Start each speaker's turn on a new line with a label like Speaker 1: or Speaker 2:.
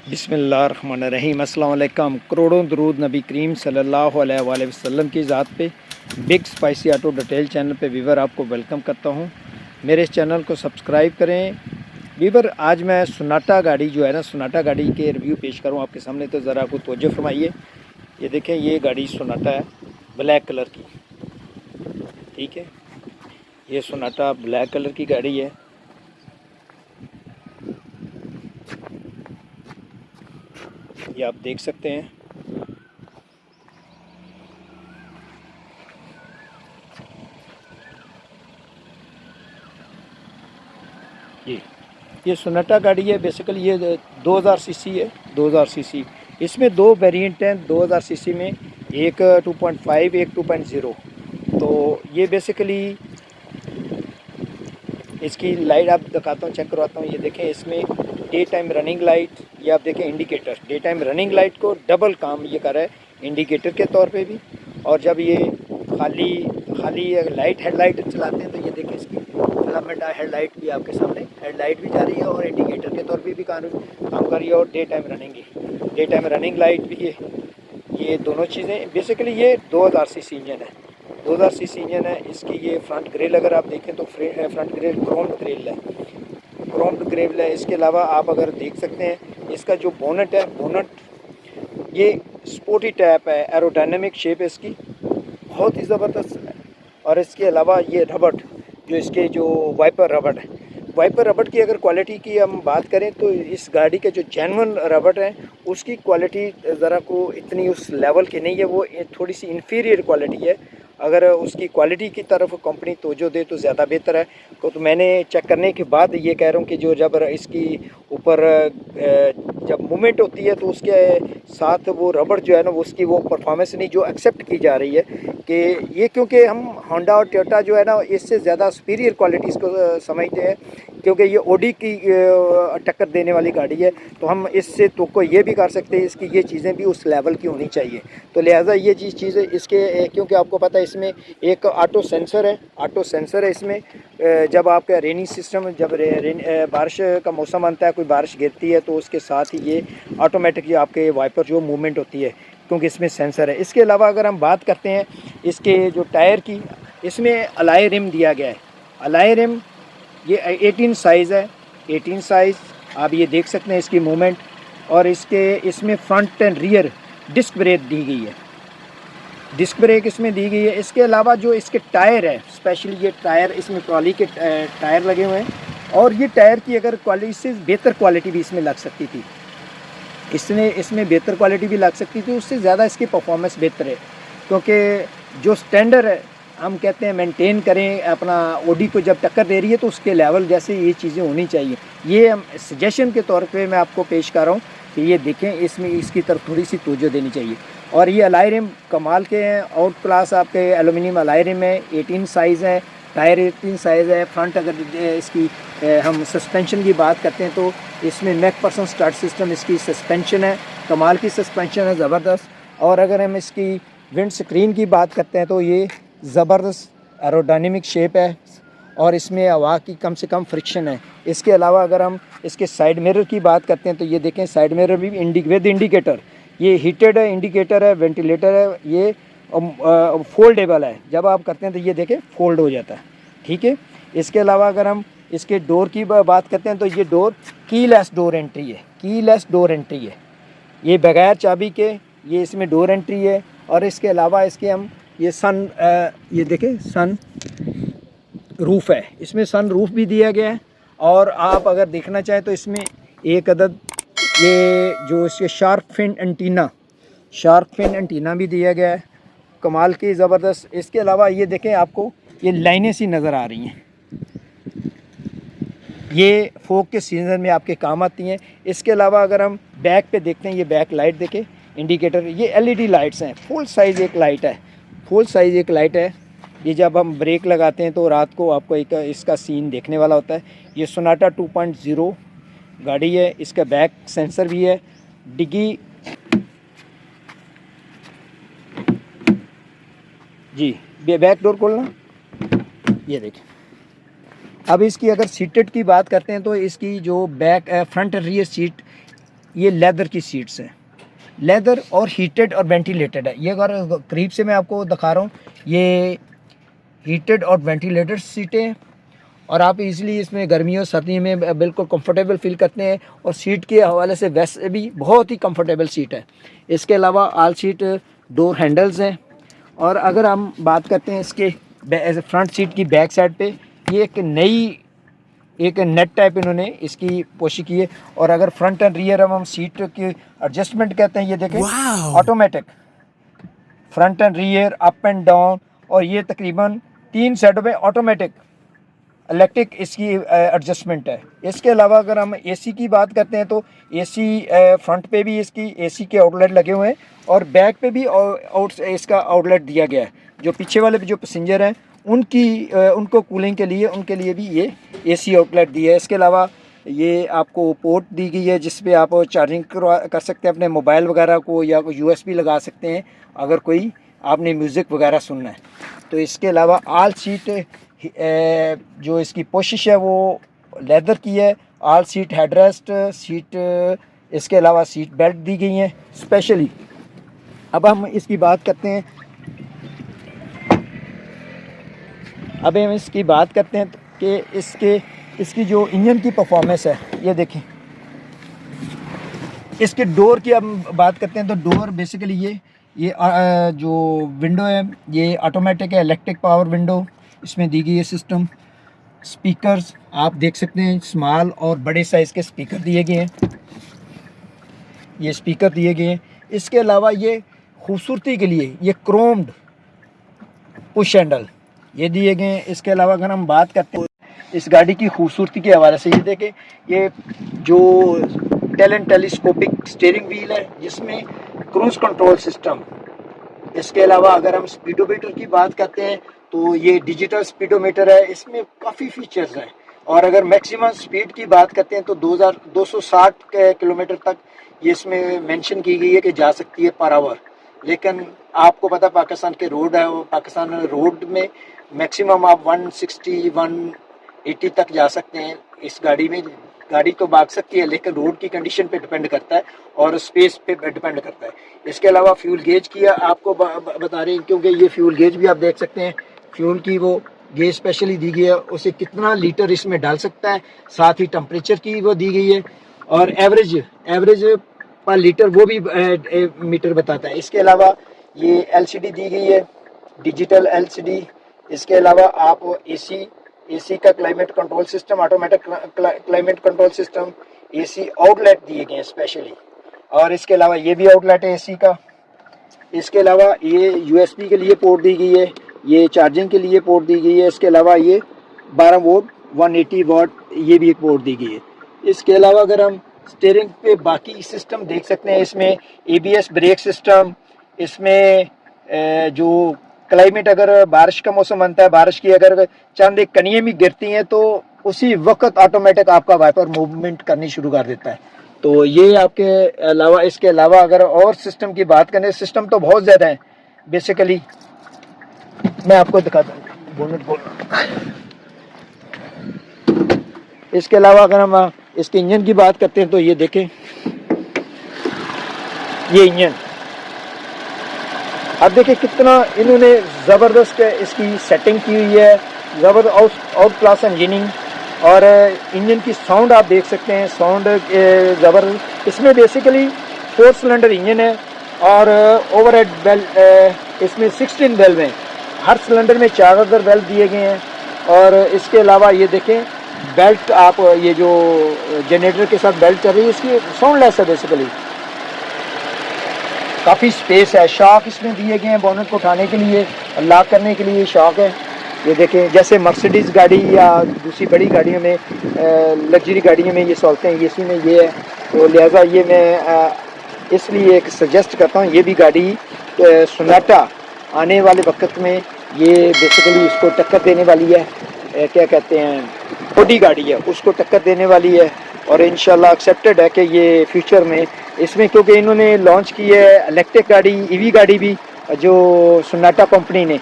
Speaker 1: बिस्मिल्लाहिर्रहमानिर्रहीम। अस्सलाम वालेकुम। करोड़ों दरूद नबी करीम सल्लल्लाहु अलैहि वसल्लम की ज़ात पे। Big spicy auto detail channel पे वीवर आपको वेलकम करता हूँ। मेरे इस चैनल को सब्सक्राइब करें। वीवर आज मैं सोनाटा गाड़ी जो है ना, सोनाटा गाड़ी के रिव्यू पेश करूँ आपके सामने, तो ज़रा आपको तवज्जो फरमाइए। ये देखें, ये गाड़ी सोनाटा है, ब्लैक कलर की। ठीक है, ये सोनाटा ब्लैक कलर की गाड़ी है। ये आप देख सकते हैं। ये सोनाटा गाड़ी है। बेसिकली ये 2000 सीसी है, 2000 सीसी। इसमें दो वेरिएंट हैं 2000 सीसी में, एक 2.5, एक 2.0। तो ये बेसिकली इसकी लाइट आप दिखाता हूँ, चेक करवाता हूँ। ये देखें, इसमें डे टाइम रनिंग लाइट, ये आप देखें indicator, day time running light को डबल काम ये कर रहा है इंडिकेटर के तौर पे भी। और जब ये खाली खाली लाइट हेडलाइट चलाते हैं तो ये देखें, इसकी फिलामेंट हेडलाइट भी आपके सामने, हेडलाइट भी जा रही है और इंडिकेटर के तौर पे भी काम कर रही है, और डे टाइम रनिंग लाइट भी है। ये दोनों चीज़ें बेसिकली, ये 2000 सीसी इंजन है, 2000 सीसी इंजन है। इसकी ये फ्रंट ग्रिल अगर आप देखें तो फ्रंट ग्रिल क्रोम्ड ग्रिल है। इसके अलावा आप अगर देख सकते हैं, इसका जो बोनट है, बोनट ये स्पोर्टी टाइप है, एरोडायनेमिक शेप है इसकी, बहुत ही ज़बरदस्त है। और इसके अलावा ये रबड़, जो इसके जो वाइपर रबड़ की अगर क्वालिटी की हम बात करें तो इस गाड़ी के जो जेन्युइन रबड़ है उसकी क्वालिटी ज़रा को इतनी उस लेवल की नहीं है, वो थोड़ी सी इन्फीरियर क्वालिटी है। अगर उसकी क्वालिटी की तरफ कंपनी तवज्जो दे तो ज़्यादा बेहतर है। तो मैंने चेक करने के बाद ये कह रहा हूँ कि जो जब इसकी ऊपर जब मूवमेंट होती है तो उसके साथ वो रबड़ जो है ना, उसकी वो परफॉर्मेंस नहीं जो एक्सेप्ट की जा रही है कि ये, क्योंकि हम होंडा और टोयोटा जो है ना, इससे ज़्यादा सुपीरियर क्वालिटी इसको समझते हैं, क्योंकि ये ओडी की टक्कर देने वाली गाड़ी है। तो हम इससे तो को ये भी कर सकते हैं, इसकी ये चीज़ें भी उस लेवल की होनी चाहिए। तो लिहाजा ये चीज़ इसके, क्योंकि आपको पता है इसमें एक ऑटो सेंसर है इसमें। जब आपका रेनी सिस्टम, जब बारिश का मौसम आता है, कोई बारिश गिरती है, तो उसके साथ ही ये ऑटोमेटिकली आपके वाइपर जो मूवमेंट होती है, क्योंकि इसमें सेंसर है। इसके अलावा अगर हम बात करते हैं इसके जो टायर की, इसमें अलाई रिम दिया गया है। अलाई रिम ये 18 साइज़ है, 18 साइज़ आप ये देख सकते हैं इसकी मूवमेंट। और इसमें front and rear disc brake दी गई है, डिस्क ब्रेक इसमें दी गई है। इसके अलावा जो इसके टायर है, स्पेशली ये टायर, इसमें ट्रॉली के टायर लगे हुए हैं। और ये टायर की अगर क्वालिटी से बेहतर क्वालिटी भी इसमें लग सकती थी, इसमें बेहतर क्वालिटी भी लग सकती थी, उससे ज़्यादा इसकी परफॉर्मेंस बेहतर है। क्योंकि जो स्टैंडर्ड है, हम कहते हैं मेंटेन करें अपना, ओडी को जब टक्कर दे रही है तो उसके लेवल जैसे ये चीज़ें होनी चाहिए। ये हम सजेशन के तौर पे मैं आपको पेश कर रहा हूँ कि ये देखें, इसमें इसकी तरफ थोड़ी सी तवज्जो देनी चाहिए। और ये अलाई रिम कमाल के हैं, आउट क्लास आपके एलुमिनियम अलाई रिम है, 18 साइज़ है, टायर 18 साइज़ है। फ्रंट अगर इसकी हम सस्पेंशन की बात करते हैं तो इसमें मैकफर्सन स्टार्ट सिस्टम इसकी सस्पेंशन है, कमाल की सस्पेंशन है, ज़बरदस्त। और अगर हम इसकी विंड स्क्रीन की बात करते हैं तो ये ज़बरदस्त एरोडायनेमिक शेप है, और इसमें हवा की कम से कम फ्रिक्शन है। इसके अलावा अगर हम इसके साइड मिरर की बात करते हैं तो ये देखें, साइड मिरर भी विद इंडिकेटर, ये हीटेड है, इंडिकेटर है, वेंटिलेटर है, ये फोल्डेबल है। जब आप करते हैं तो ये देखें फोल्ड हो जाता है। ठीक है। इसके अलावा अगर हम इसके डोर की बात करते हैं तो ये डोर कीलेस डोर एंट्री है, ये बगैर चाबी के ये इसमें डोर एंट्री है। और इसके अलावा इसके हम ये ये देखें, सन रूफ़ है, इसमें सन रूफ़ भी दिया गया है। और आप अगर देखना चाहें तो इसमें एक अदद ये जो इसके शार्क फिन एंटीना भी दिया गया है, कमाल की ज़बरदस्त। इसके अलावा ये देखें, आपको ये लाइनें सी नज़र आ रही हैं, ये फोक के सीज़न में आपके काम आती हैं। इसके अलावा अगर हम बैक पे देखते हैं, ये बैक लाइट देखें, इंडिकेटर, ये एलईडी लाइट्स हैं, फुल साइज़ एक लाइट है। ये जब हम ब्रेक लगाते हैं तो रात को आपको एक इसका सीन देखने वाला होता है। ये सोनाटा 2.0 गाड़ी है, इसका बैक सेंसर भी है, डिग्गी जी, बैक डोर खोलना, ये देखें। अब इसकी अगर सीटेड की बात करते हैं तो इसकी जो बैक फ्रंट रियर सीट ये लेदर की सीट्स हैं, लेदर और हीटेड और वेंटिलेटेड है। ये अगर करीब से मैं आपको दिखा रहा हूँ, ये हीटेड और वेंटिलेटेड सीटें हैं और आप इजीली इसमें गर्मियों सर्दियों में बिल्कुल कंफर्टेबल फील करते हैं। और सीट के हवाले से वैसे भी बहुत ही कंफर्टेबल सीट है। इसके अलावा ऑल सीट डोर हैंडल्स हैं। और अगर हम बात करते हैं इसके फ्रंट सीट की बैक साइड पे, ये एक नेट टाइप इन्होंने इसकी पोशी की है। और अगर फ्रंट एंड रियर हम सीट की एडजस्टमेंट कहते हैं, ये देखें automatic front and rear up and down, और ये तकरीबन 3 साइडों पे ऑटोमेटिक इलेक्ट्रिक इसकी एडजस्टमेंट है। इसके अलावा अगर हम एसी की बात करते हैं तो एसी फ्रंट पे भी इसकी एसी के आउटलेट लगे हुए हैं और बैक पे भी इसका आउटलेट दिया गया है। जो पीछे वाले जो पैसेंजर हैं उनको कूलिंग के लिए उनके लिए भी ये एसी आउटलेट दिया है। इसके अलावा ये आपको पोर्ट दी गई है जिस पे आप चार्जिंग कर सकते हैं अपने मोबाइल वगैरह को, या कोई यूएसबी लगा सकते हैं अगर कोई आपने म्यूज़िक वगैरह सुनना है तो। इसके अलावा ऑल सीट जो इसकी पोशिश है वो लेदर की है। ऑल सीट हेडरेस्ट सीट, इसके अलावा सीट बेल्ट दी गई हैं स्पेशली। अब हम इसकी बात करते हैं कि इसकी जो इंजन की परफॉर्मेंस है, ये देखें। इसके डोर की हम बात करते हैं तो डोर बेसिकली ये जो विंडो है ये ऑटोमेटिक है, इलेक्ट्रिक पावर विंडो इसमें दी गई है सिस्टम। स्पीकर्स आप देख सकते हैं, स्मॉल और बड़े साइज़ के स्पीकर दिए गए हैं, ये स्पीकर दिए गए हैं। इसके अलावा ये खूबसूरती के लिए ये क्रोम्ड पुश हैंडल ये दिए गए हैं। इसके अलावा अगर हम बात करते हैं इस गाड़ी की खूबसूरती के हवाले से, ये देखें, ये जो टेलीस्कोपिक स्टीयरिंग व्हील है जिसमें क्रूज कंट्रोल सिस्टम। इसके अलावा अगर हम स्पीडोमीटर की बात करते हैं तो ये डिजिटल स्पीडोमीटर है, इसमें काफ़ी फीचर्स हैं। और अगर मैक्सिमम स्पीड की बात करते हैं तो 2260 किलोमीटर तक ये इसमें मेंशन की गई है कि जा सकती है पर आवर। लेकिन आपको पता पाकिस्तान के रोड है, पाकिस्तान रोड में मैक्सिमम आप 160 180 तक जा सकते हैं इस गाड़ी में। गाड़ी तो भाग सकती है लेकिन रोड की कंडीशन पे डिपेंड करता है और स्पेस पे डिपेंड करता है। इसके अलावा फ्यूल गेज की आपको बता रहे हैं, क्योंकि ये फ्यूल गेज भी आप देख सकते हैं, फ्यूल की वो गेज स्पेशली दी गई है, उसे कितना लीटर इसमें डाल सकता है। साथ ही टेम्परेचर की वो दी गई है और एवरेज पर लीटर वो भी मीटर बताता है। इसके अलावा ये एलसीडी दी गई है, डिजिटल एलसीडी। इसके अलावा आप एसी का climate control system, automatic climate control system, AC outlet दिए गए हैं स्पेशली। और इसके अलावा ये भी आउटलेट है एसी का। इसके अलावा ये यूएसबी के लिए पोर्ट दी गई है, ये चार्जिंग के लिए पोर्ट दी गई है। इसके अलावा ये 12 वोल्ट 180 वाट ये भी एक पोर्ट दी गई है। इसके अलावा अगर हम स्टीयरिंग पे बाकी सिस्टम देख सकते हैं, इसमें एबीएस ब्रेक सिस्टम, इसमें जो क्लाइमेट अगर बारिश का मौसम बनता है, बारिश की अगर चंद एक कनियाँ भी गिरती हैं तो उसी वक्त ऑटोमेटिक आपका वाइपर मूवमेंट करनी शुरू कर देता है। तो ये आपके अलावा, इसके अलावा अगर और सिस्टम की बात करें, सिस्टम तो बहुत ज़्यादा है। बेसिकली मैं आपको दिखाता हूँ, बोल। इसके अलावा अगर हम इसके इंजन की बात करते हैं तो ये देखें, ये इंजन अब देखिए कितना इन्होंने ज़बरदस्त इसकी सेटिंग की हुई है, ज़बरदस्त आउट क्लास इंजीनियरिंग। और इंजन की साउंड आप देख सकते हैं, साउंड ज़बरदस्त। इसमें बेसिकली 4 सिलेंडर इंजन है और ओवरहेड बेल्ट इसमें 16 बेल्ट हैं। हर सिलेंडर में 4 अदर बेल्ट दिए गए हैं। और इसके अलावा ये देखें बेल्ट, आप ये जो जनरेटर के साथ बेल्ट चल रही है इसकी साउंडलेस है बेसिकली। काफ़ी स्पेस है। शॉक इसमें दिए गए हैं बोनट को उठाने के लिए, लॉक करने के लिए शॉक है। ये देखें, जैसे मर्सिडीज़ गाड़ी या दूसरी बड़ी गाड़ियों में, लग्जरी गाड़ियों में ये सहूलतें हैं, इसी में ये है। तो लिहाजा ये मैं इसलिए एक सजेस्ट करता हूँ, ये भी गाड़ी सोनाटा आने वाले वक्त में ये बेसिकली इसको टक्कर देने वाली है। क्या कहते हैं, छोटी गाड़ी है उसको टक्कर देने वाली है। और इंशाल्लाह एक्सेप्टेड है कि ये फ्यूचर में इसमें, क्योंकि इन्होंने लॉन्च की है इलेक्ट्रिक गाड़ी, ईवी गाड़ी भी, जो सोनाटा कंपनी ने